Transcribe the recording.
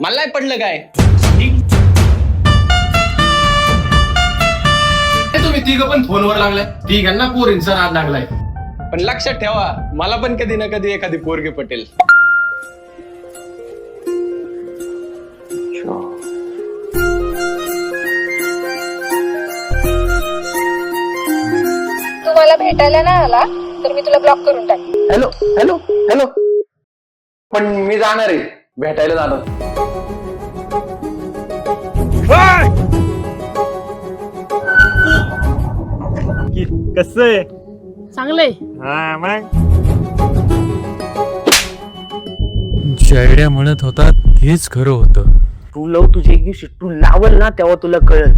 मला नाही पडलं काय. तुम्ही तिघं पण फोनवर लागलाय, तिघांना पोरींचा नाद लागलाय. पण लक्षात ठेवा, मला पण कधी ना कधी एखादी पोरगी पटेल. तू मला भेटायला नाही आला तर मी तुला ब्लॉक करून टाक. हॅलो हॅलो हॅलो, पण मी जाणार आहे, भेटायला जाणार. कस आहे? चांगलंय. हा मग जयड्या म्हणत होता तेच खरं होतं. तू लव तुझी एक दिवशी तू लावल ना तेव्हा तुला कळल.